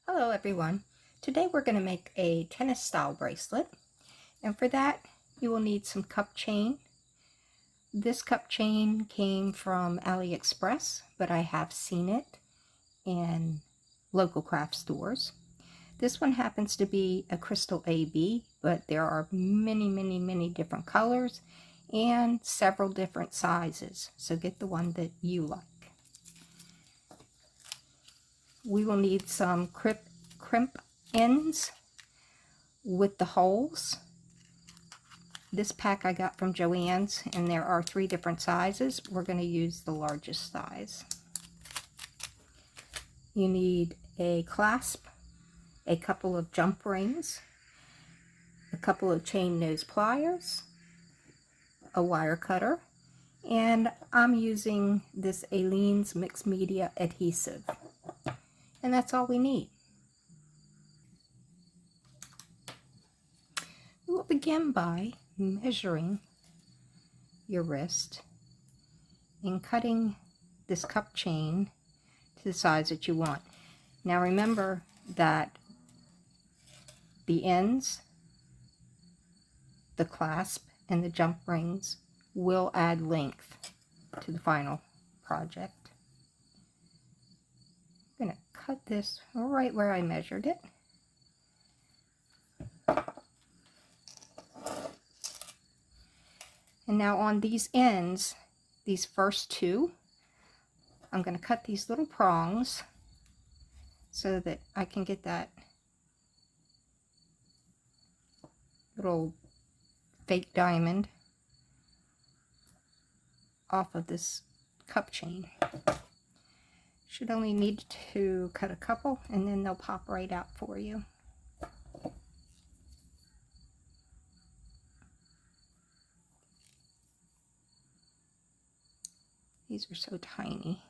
Hello everyone. Today we're going to make a tennis style bracelet, and for that you will need some cup chain. This cup chain came from AliExpress, but I have seen it in local craft stores. This one happens to be a crystal AB, but there are many different colors and several different sizes, so get the one that you like. We will need some crimp ends with the holes. This pack I got from Joann's, and there are 3 different sizes. We're going to use the largest size. You need a clasp, a couple of jump rings, a couple of chain nose pliers, a wire cutter, and I'm using this Aleene's mixed media adhesive. And that's all we need. We will begin by measuring your wrist and cutting this cup chain to the size that you want. Now remember that the ends, the clasp, and the jump rings will add length to the final project. I'm going to cut this right where I measured it. And now on these ends, these first 2, I'm going to cut these little prongs so that I can get that little fake diamond off of this cup chain. Should only need to cut a couple, and then they'll pop right out for you. These are so tiny.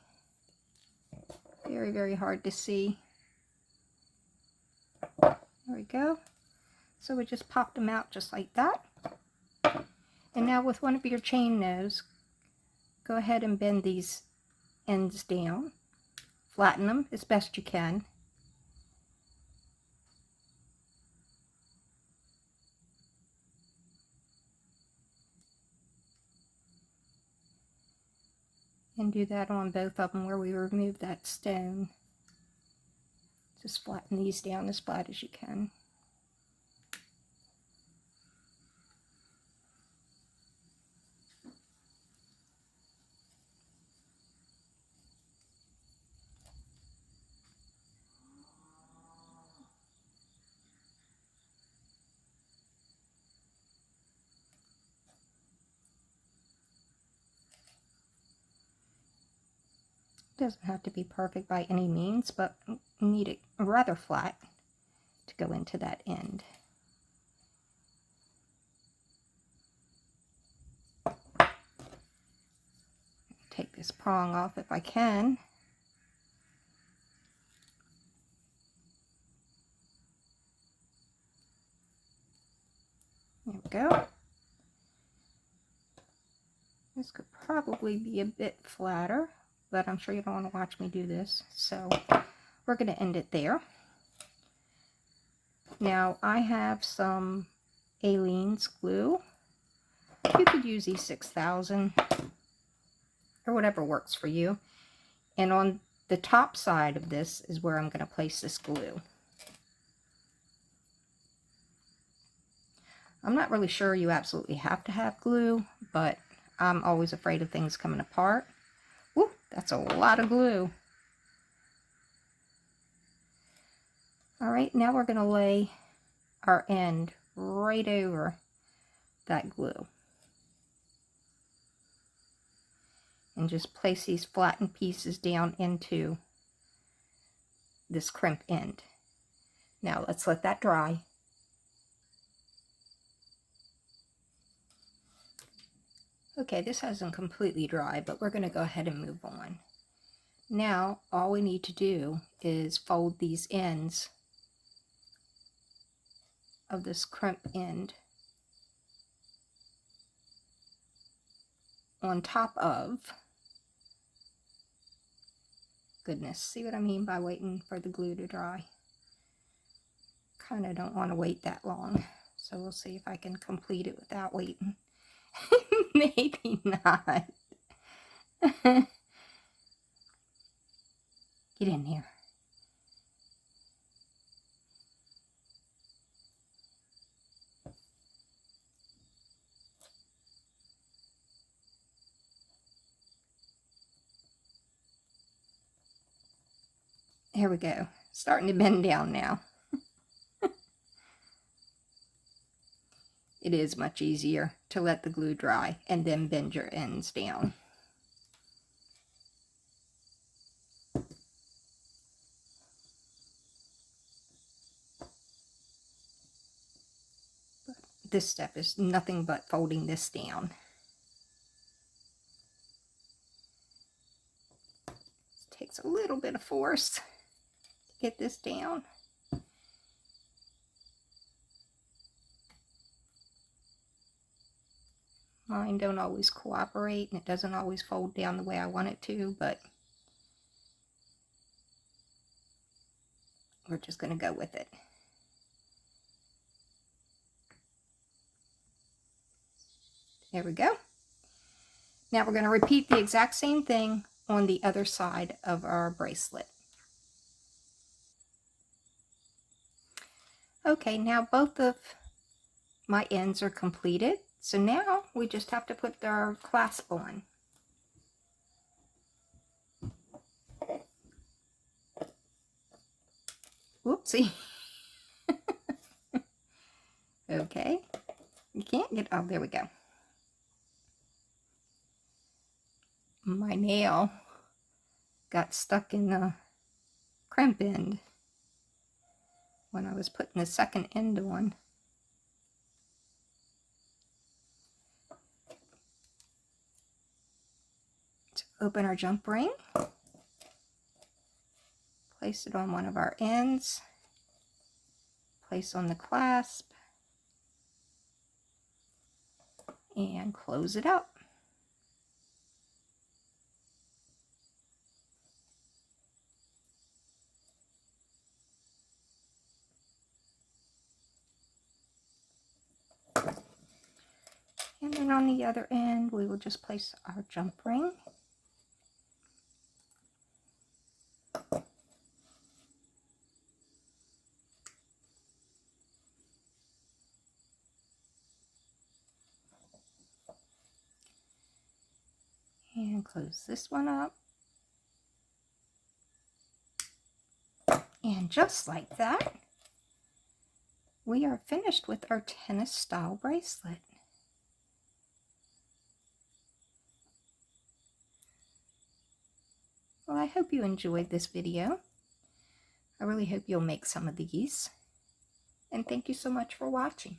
Very hard to see. There we go. So we just popped them out just like that. And now with one of your chain nose, go ahead and bend these ends down. Flatten them as best you can. And do that on both of them where we removed that stone. Just flatten these down as flat as you can. Doesn't have to be perfect by any means, but you need it rather flat to go into that end. Take this prong off if I can. There we go. This could probably be a bit flatter, but I'm sure you don't want to watch me do this, so we're going to end it there. Now I have some Aleene's glue. You could use E6000 or whatever works for you. And on the top side of this is where I'm going to place this glue. I'm not really sure you absolutely have to have glue, but I'm always afraid of things coming apart. Woo, that's a lot of glue. Alright, now we're going to lay our end right over that glue. And just place these flattened pieces down into this crimp end. Now let's let that dry. Okay, this hasn't completely dried, but we're going to go ahead and move on. Now all we need to do is fold these ends of this crimp end on top of, goodness, see what I mean by waiting for the glue to dry? kind of don't want to wait that long. So we'll see if I can complete it without waiting. Maybe not. Get in here. Here we go. Starting to bend down now. It is much easier to let the glue dry and then bend your ends down. But this step is nothing but folding this down. It takes a little bit of force to get this down. Mine don't always cooperate, and it doesn't always fold down the way I want it to, but we're just going to go with it. There we go. Now we're going to repeat the exact same thing on the other side of our bracelet. Okay, now both of my ends are completed. So now we just have to put our clasp on. Whoopsie. Okay. You can't get, oh, there we go. My nail got stuck in the crimp end when I was putting the second end on. So open our jump ring, place it on one of our ends, place on the clasp, and close it up. And then on the other end, we will just place our jump ring. And close this one up. And just like that, we are finished with our tennis style bracelet. Well, I hope you enjoyed this video. I really hope you'll make some of these. And thank you so much for watching.